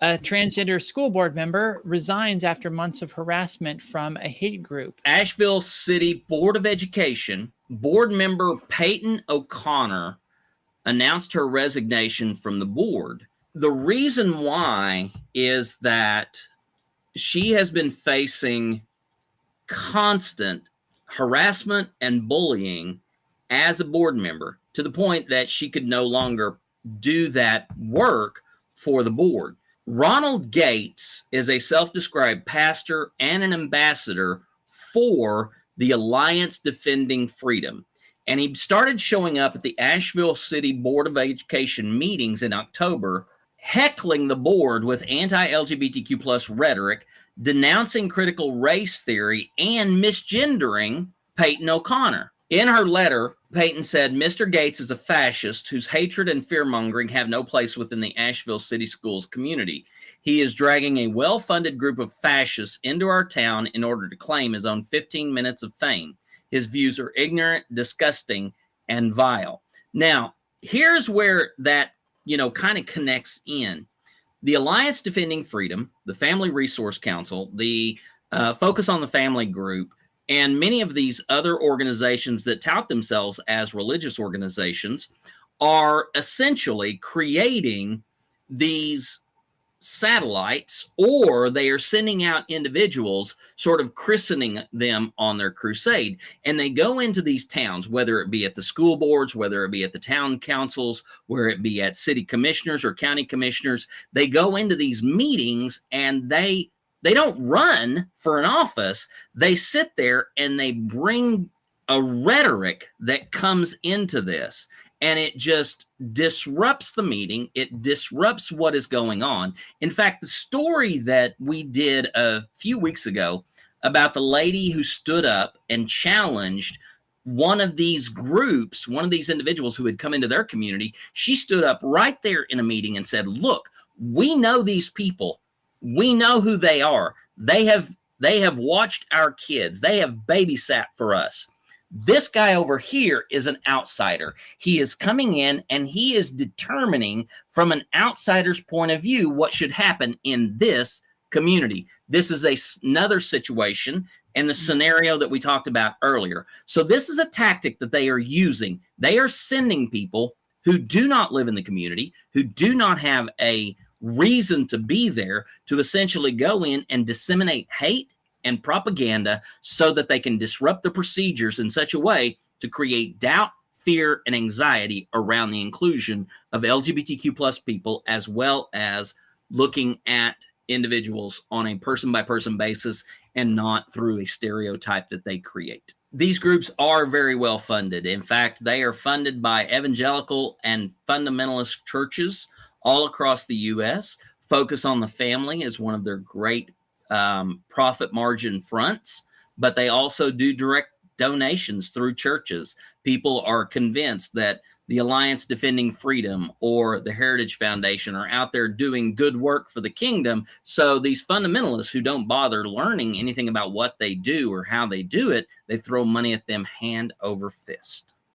A transgender school board member resigns after months of harassment from a hate group. Asheville City Board of Education board member Peyton O'Conner announced her resignation from the board. The reason why is that she has been facing constant harassment and bullying as a board member, to the point that she could no longer do that work for the board. Ronald Gates is a self-described pastor and an ambassador for the Alliance Defending Freedom. And he started showing up at the Asheville City Board of Education meetings in October, heckling the board with anti-LGBTQ plus rhetoric, denouncing critical race theory, and misgendering Peyton O'Conner. In her letter, Peyton said, Mr. Gates is a fascist whose hatred and fear-mongering have no place within the Asheville City Schools community. He is dragging a well-funded group of fascists into our town in order to claim his own 15 minutes of fame. His views are ignorant, disgusting, and vile. Now, here's where that, kind of connects in. The Alliance Defending Freedom, the Family Resource Council, the Focus on the Family Group, and many of these other organizations that tout themselves as religious organizations are essentially creating these satellites, or they are sending out individuals, sort of christening them on their crusade. And they go into these towns, whether it be at the school boards, whether it be at the town councils, where it be at city commissioners or county commissioners. They go into these meetings and they don't run for an office. They sit there and they bring a rhetoric that comes into this, and it just disrupts the meeting. It disrupts what is going on. In fact, the story that we did a few weeks ago about the lady who stood up and challenged one of these groups, one of these individuals who had come into their community, she stood up right there in a meeting and said, look, we know these people. We know who they are. They have watched our kids. They have babysat for us. This guy over here is an outsider. He is coming in and he is determining from an outsider's point of view what should happen in this community. This is another situation and the scenario that we talked about earlier. So this is a tactic that they are using. They are sending people who do not live in the community, who do not have a reason to be there, to essentially go in and disseminate hate and propaganda so that they can disrupt the procedures in such a way to create doubt, fear, and anxiety around the inclusion of LGBTQ plus people, as well as looking at individuals on a person-by-person basis and not through a stereotype that they create. These groups are very well funded. In fact, they are funded by evangelical and fundamentalist churches all across the U.S. Focus on the Family is one of their great profit margin fronts, but they also do direct donations through churches. People are convinced that the Alliance Defending Freedom or the Heritage Foundation are out there doing good work for the kingdom. So these fundamentalists who don't bother learning anything about what they do or how they do it, they throw money at them hand over fist.